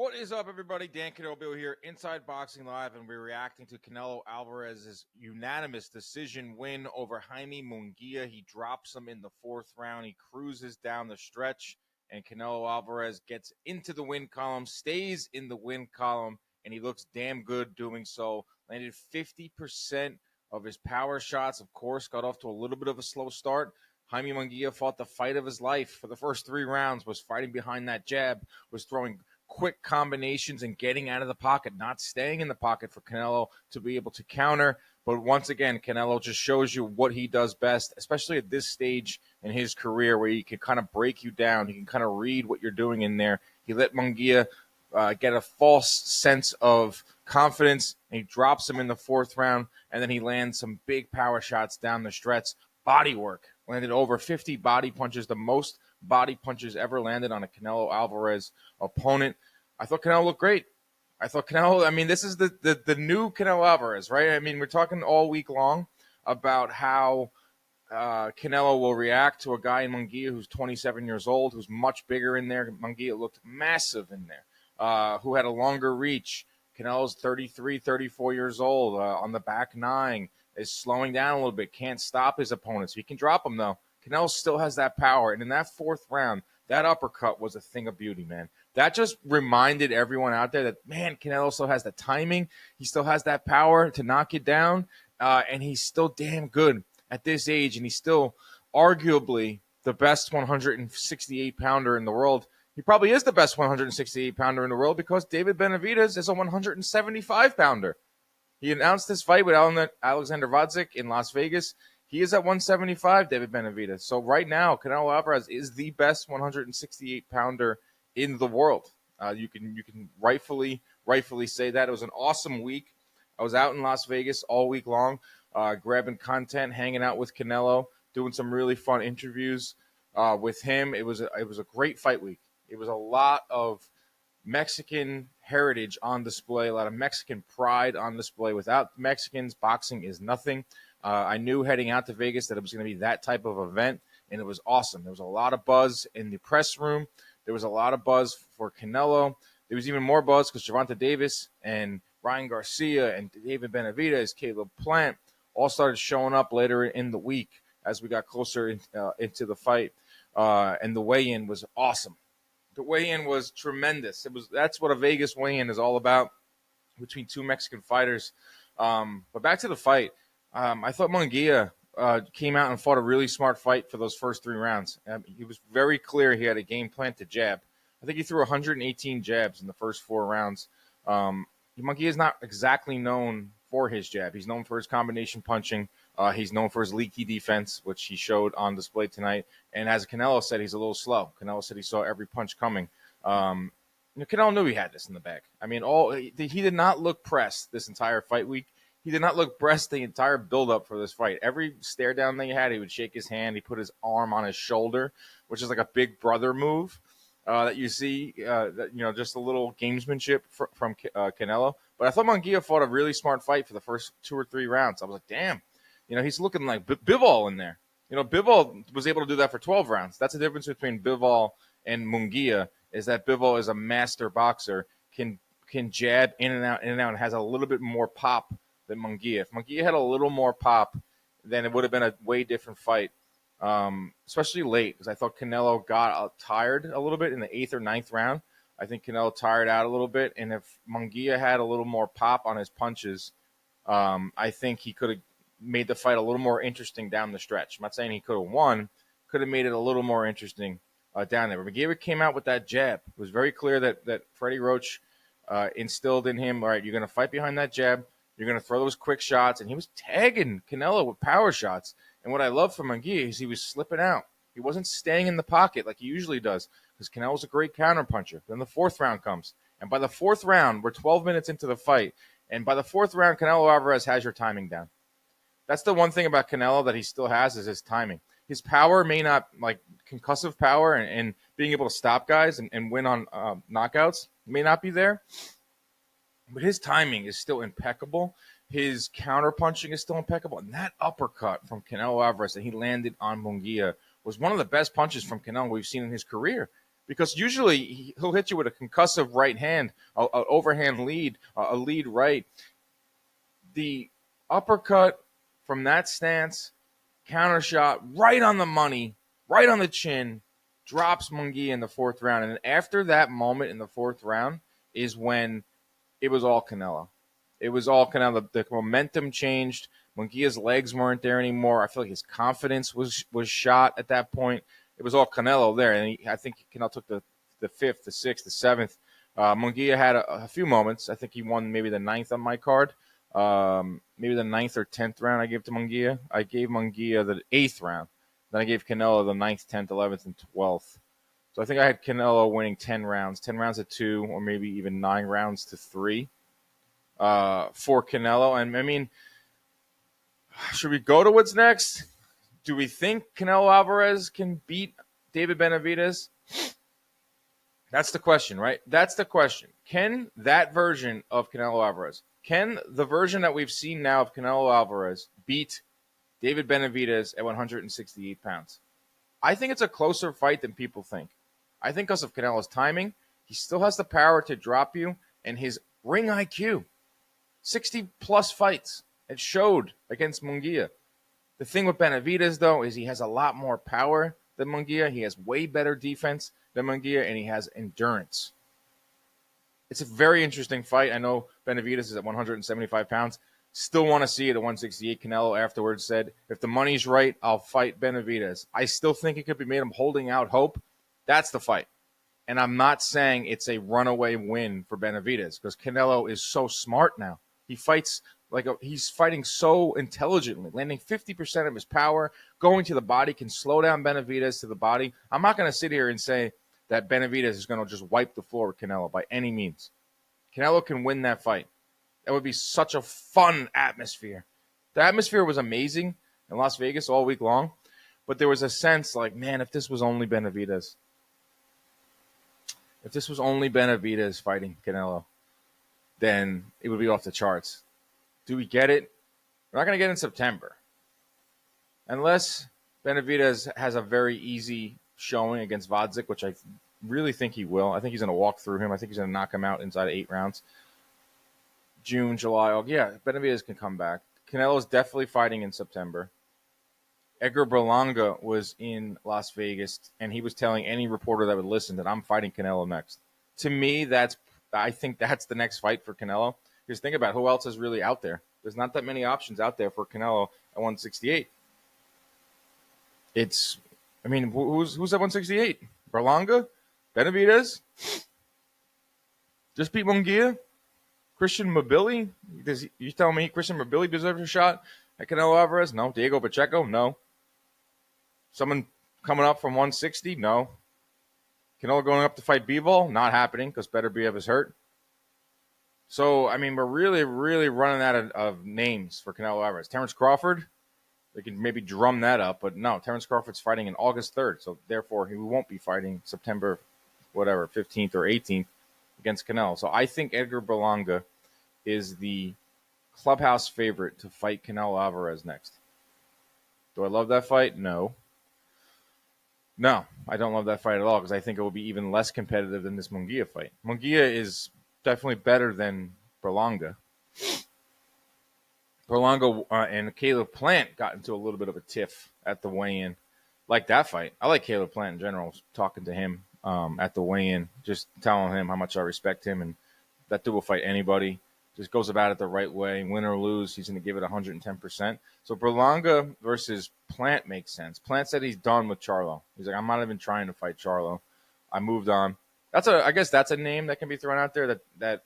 What is up, everybody? Dan Canobbio here, Inside Boxing Live, and we're reacting to Canelo Alvarez's unanimous decision win over Jaime Munguia. He drops him in the fourth round. He cruises down the stretch, and Canelo Alvarez gets into the win column, stays in the win column, and he looks damn good doing so. Landed 50% of his power shots, of course, got off to a little bit of a slow start. Jaime Munguia fought the fight of his life for the first 3 rounds, was fighting behind that jab, was throwing quick combinations and getting out of the pocket, not staying in the pocket for Canelo to be able to counter. But once again, Canelo just shows you what he does best, especially at this stage in his career where he can kind of break you down. He can kind of read what you're doing in there. He let Munguia get a false sense of confidence, and he drops him in the fourth round, and then he lands some big power shots down the stretch. Body work. Landed over 50 body punches, the most body punches ever landed on a Canelo Alvarez opponent. I thought Canelo looked great. This is the new Canelo Alvarez, right? I mean, we're talking all week long about how Canelo will react to a guy in Munguia who's 27 years old, who's much bigger in there. Munguia looked massive in there, who had a longer reach. Canelo's 33, 34 years old, on the back nine, is slowing down a little bit, can't stop his opponents. He can drop them, though. Canelo still has that power. And in that fourth round, that uppercut was a thing of beauty, man. That just reminded everyone out there that, man, Canelo still has the timing. He still has that power to knock you down. And he's still damn good at this age. And he's still arguably the best 168-pounder in the world. He probably is the best 168-pounder in the world because David Benavidez is a 175-pounder. He announced this fight with Alexander Vadzik in Las Vegas. He is at 175, David Benavidez. So right now, Canelo Alvarez is the best 168-pounder in the world. You can rightfully say that. It was an awesome week. I was out in Las Vegas all week long, grabbing content, hanging out with Canelo, doing some really fun interviews with him. It was a great fight week. It was a lot of Mexican heritage on display, a lot of Mexican pride on display. Without Mexicans, boxing is nothing. I knew heading out to Vegas that it was going to be that type of event, and it was awesome. There was a lot of buzz in the press room. There was a lot of buzz for Canelo. There was even more buzz because Gervonta Davis and Ryan Garcia and David Benavidez, Caleb Plant, all started showing up later in the week as we got closer into the fight. And the weigh-in was awesome. The weigh-in was tremendous. That's what a Vegas weigh-in is all about, between two Mexican fighters. But back to the fight. I thought Munguia came out and fought a really smart fight for those first 3 rounds. He was very clear he had a game plan to jab. I think he threw 118 jabs in the first 4 rounds. Munguia is not exactly known for his jab. He's known for his combination punching. He's known for his leaky defense, which he showed on display tonight. And as Canelo said, he's a little slow. Canelo said he saw every punch coming. Canelo knew he had this in the bag. I mean, he did not look pressed this entire fight week. He did not look pressed the entire build-up for this fight. Every stare down that he had, he would shake his hand. He put his arm on his shoulder, which is like a big brother move that you see, just a little gamesmanship from Canelo. But I thought Munguia fought a really smart fight for the first 2 or 3 rounds. I was like, damn, he's looking like Bivol in there. Bivol was able to do that for 12 rounds. That's the difference between Bivol and Munguia, is that Bivol is a master boxer, can jab in and out, and has a little bit more pop than Munguia. If Munguia had a little more pop, then it would have been a way different fight, especially late, because I thought Canelo got tired a little bit in the 8th or 9th round. I think Canelo tired out a little bit, and if Munguia had a little more pop on his punches, I think he could have made the fight a little more interesting down the stretch. I'm not saying he could have won, could have made it a little more interesting down there. But Munguia came out with that jab. It was very clear that Freddie Roach instilled in him, all right, you're going to fight behind that jab. You're going to throw those quick shots. And he was tagging Canelo with power shots. And what I love from Munguia is he was slipping out. He wasn't staying in the pocket like he usually does, because Canelo's a great counterpuncher. Then the 4th round comes. And by the 4th round, we're 12 minutes into the fight. And by the 4th round, Canelo Alvarez has your timing down. That's the one thing about Canelo that he still has, is his timing. His power may not, like concussive power and being able to stop guys and win on knockouts, may not be there. But his timing is still impeccable. His counterpunching is still impeccable. And that uppercut from Canelo Alvarez that he landed on Munguia was one of the best punches from Canelo we've seen in his career. because usually he'll hit you with a concussive right hand, a overhand lead, a lead right. The uppercut from that stance, counter shot right on the money, right on the chin, drops Munguia in the fourth round. And after that moment in the fourth round is when it was all Canelo. It was all Canelo. The momentum changed. Munguia's legs weren't there anymore. I feel like his confidence was shot at that point. It was all Canelo there. And I think Canelo took the fifth, the sixth, the seventh. Munguia had a few moments. I think he won maybe the ninth on my card. Maybe the ninth or 10th round I gave to Munguia. I gave Munguia the 8th round. Then I gave Canelo the 9th, 10th, 11th, and 12th. So I think I had Canelo winning 10 rounds to 2, or maybe even 9 rounds to 3 for Canelo. And, I mean, should we go to what's next? Do we think Canelo Alvarez can beat David Benavidez? That's the question, right? That's the question. Can that version of Canelo Alvarez, can the version that we've seen now of Canelo Alvarez beat David Benavidez at 168 pounds? I think it's a closer fight than people think. I think because of Canelo's timing, he still has the power to drop you, and his ring IQ. 60-plus fights. It showed against Munguia. The thing with Benavidez, though, is he has a lot more power than Munguia. He has way better defense than Munguia, and he has endurance. It's a very interesting fight. I know Benavidez is at 175 pounds. Still want to see it at 168. Canelo afterwards said, if the money's right, I'll fight Benavidez. I still think it could be made. I'm holding out hope. That's the fight. And I'm not saying it's a runaway win for Benavidez because Canelo is so smart now. He fights he's fighting so intelligently, landing 50% of his power, going to the body, can slow down Benavidez to the body. I'm not going to sit here and say that Benavidez is going to just wipe the floor with Canelo by any means. Canelo can win that fight. That would be such a fun atmosphere. The atmosphere was amazing in Las Vegas all week long, but there was a sense like, man, if this was only Benavidez. If this was only Benavidez fighting Canelo, then it would be off the charts. Do we get it? We're not going to get it in September. Unless Benavidez has a very easy showing against Vodzik, which I really think he will. I think he's going to walk through him. I think he's going to knock him out inside of 8 rounds. June, July, August. Yeah, Benavidez can come back. Canelo's definitely fighting in September. Edgar Berlanga was in Las Vegas, and he was telling any reporter that would listen that I'm fighting Canelo next. To me, I think that's the next fight for Canelo. Because think about who else is really out there. There's not that many options out there for Canelo at 168. Who's at 168? Berlanga? Benavidez? Just beat Munguia? Christian Mobili? You telling me Christian Mobili deserves a shot at Canelo Alvarez? No. Diego Pacheco? No. Someone coming up from 160? No. Canelo going up to fight Bivol? Not happening because Beterbiev is hurt. So, we're really, really running out of names for Canelo Alvarez. Terrence Crawford? They can maybe drum that up, but no, Terrence Crawford's fighting in August 3rd, so therefore he won't be fighting September, 15th or 18th against Canelo. So I think Edgar Berlanga is the clubhouse favorite to fight Canelo Alvarez next. Do I love that fight? No. No, I don't love that fight at all because I think it will be even less competitive than this Munguia fight. Munguia is definitely better than Berlanga. Berlanga and Caleb Plant got into a little bit of a tiff at the weigh-in. Like that fight. I like Caleb Plant in general, talking to him at the weigh-in, just telling him how much I respect him, and that dude will fight anybody. Just goes about it the right way. Win or lose, he's going to give it 110%. So Berlanga versus Plant makes sense. Plant said he's done with Charlo. He's like, I'm not even trying to fight Charlo. I moved on. I guess that's a name that can be thrown out there that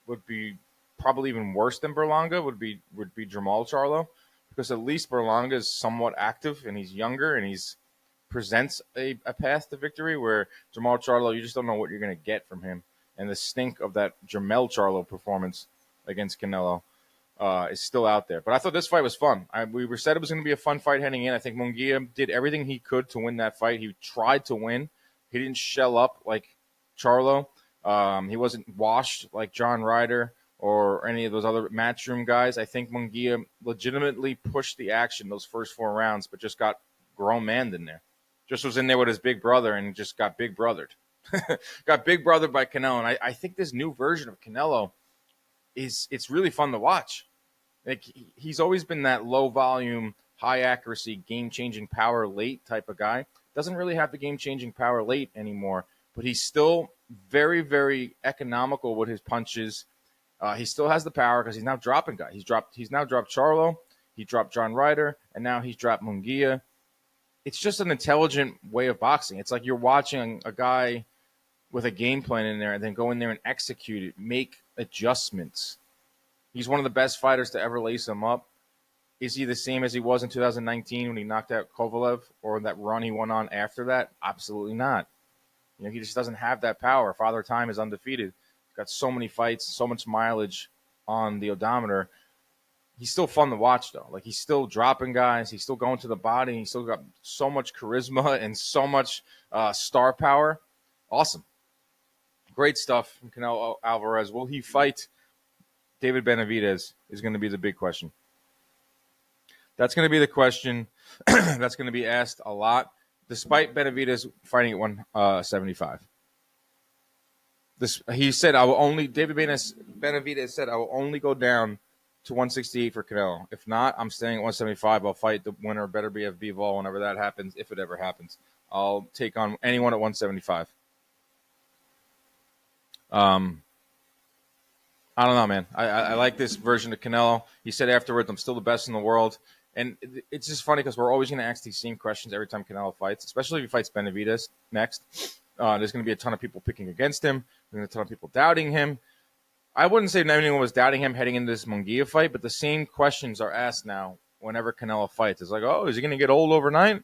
would be probably even worse than Berlanga would be Jamal Charlo, because at least Berlanga is somewhat active and he's younger and he's presents a path to victory, where Jamal Charlo, you just don't know what you're going to get from him. And the stink of that Jamel Charlo performance against Canelo is still out there. But I thought this fight was fun. We said it was going to be a fun fight heading in. I think Munguia did everything he could to win that fight. He tried to win. He didn't shell up like Charlo. He wasn't washed like John Ryder or any of those other matchroom guys. I think Munguia legitimately pushed the action those first 4 rounds, but just got grown-manned in there. Just was in there with his big brother and just got big brothered. Got Big Brother by Canelo, and I think this new version of Canelo it's really fun to watch. Like he's always been that low volume, high accuracy, game changing power late type of guy. Doesn't really have the game changing power late anymore, but he's still very, very economical with his punches. He still has the power because he's now dropping guys. He's now dropped Charlo, he dropped John Ryder, and now he's dropped Munguia. It's just an intelligent way of boxing. It's like you're watching a guy with a game plan in there and then go in there and execute it, make adjustments. He's one of the best fighters to ever lace him up. Is he the same as he was in 2019 when he knocked out Kovalev, or that run he went on after that? Absolutely not. He just doesn't have that power. Father Time is undefeated. He's got so many fights, so much mileage on the odometer. He's still fun to watch, though. Like, he's still dropping guys. He's still going to the body. He's still got so much charisma and so much star power. Awesome. Great stuff from Canelo Alvarez. Will he fight David Benavidez is going to be the big question. That's going to be the question that's going to be asked a lot, despite Benavidez fighting at 175. He said, David Benavidez said, I will only go down to 168 for Canelo. If not, I'm staying at 175. I'll fight the winner, better be at Bivol whenever that happens, if it ever happens. I'll take on anyone at 175. I don't know, man. I like this version of Canelo. He said afterwards, I'm still the best in the world. And it's just funny because we're always going to ask these same questions every time Canelo fights, especially if he fights Benavidez next. There's going to be a ton of people picking against him. There's a ton of people doubting him. I wouldn't say anyone was doubting him heading into this Munguia fight, but the same questions are asked now whenever Canelo fights. It's like, oh, is he going to get old overnight?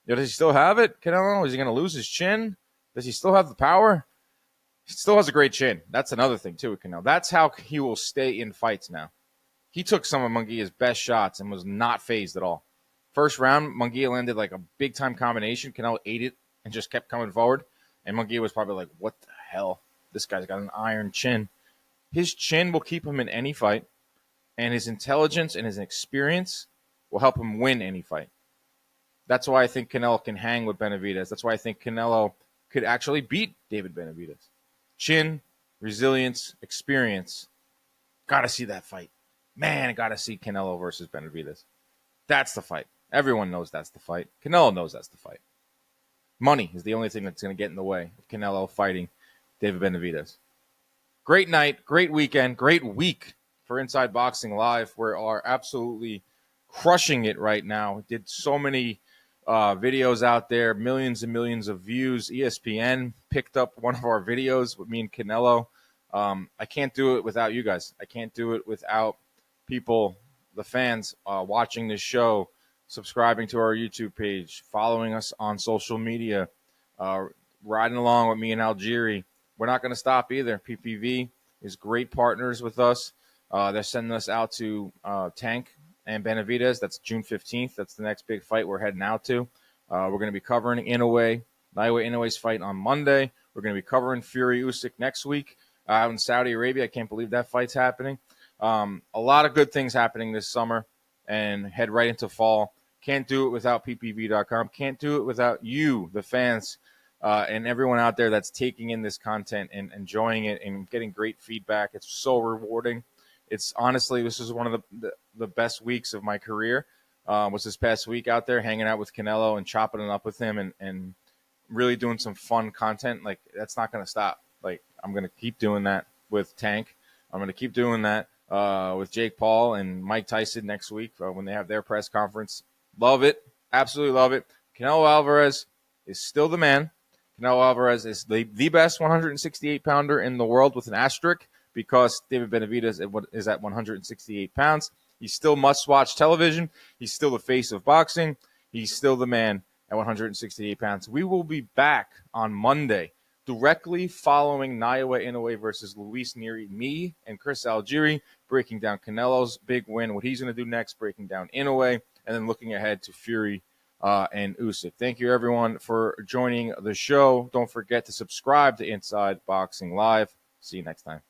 Does he still have it, Canelo? Is he going to lose his chin? Does he still have the power? He still has a great chin. That's another thing, too, with Canelo. That's how he will stay in fights now. He took some of Munguia's best shots and was not phased at all. First round, Munguia landed like a big-time combination. Canelo ate it and just kept coming forward. And Munguia was probably like, what the hell? This guy's got an iron chin. His chin will keep him in any fight, and his intelligence and his experience will help him win any fight. That's why I think Canelo can hang with Benavidez. That's why I think Canelo could actually beat David Benavidez. Chin, resilience, experience. Got to see that fight. Man, I got to see Canelo versus Benavidez. That's the fight. Everyone knows that's the fight. Canelo knows that's the fight. Money is the only thing that's going to get in the way of Canelo fighting David Benavidez. Great night, great weekend, great week for Inside Boxing Live. We are absolutely crushing it right now. Did so many videos out there, millions and millions of views. ESPN picked up one of our videos with me and Canelo. I can't do it without you guys. I can't do it without people, the fans, watching this show, subscribing to our YouTube page, following us on social media, riding along with me and Algieri. We're not going to stop either. PPV is great partners with us. They're sending us out to Tank and Benavidez. That's June 15th. That's the next big fight we're heading out to. We're going to be covering Naoya Inoue's fight on Monday. We're going to be covering Fury Usyk next week out in Saudi Arabia. I can't believe that fight's happening. A lot of good things happening this summer and head right into fall. Can't do it without ppv.com. Can't do it without you, the fans, and everyone out there that's taking in this content and enjoying it and getting great feedback. It's so rewarding. It's honestly, this is one of the best weeks of my career. Was this past week out there hanging out with Canelo and chopping it up with him and really doing some fun content. Like, that's not going to stop. Like, I'm going to keep doing that with Tank. I'm going to keep doing that with Jake Paul and Mike Tyson next week when they have their press conference. Love it. Absolutely love it. Canelo Alvarez is still the man. Canelo Alvarez is the best 168-pounder in the world with an asterisk because David Benavidez is at 168 pounds. He's still must-watch television. He's still the face of boxing. He's still the man at 168 pounds. We will be back on Monday, directly following Naoya Inoue versus Luis Nery, me and Chris Algieri, breaking down Canelo's big win, what he's going to do next, breaking down Inoue, and then looking ahead to Fury and Usyk. Thank you, everyone, for joining the show. Don't forget to subscribe to Inside Boxing Live. See you next time.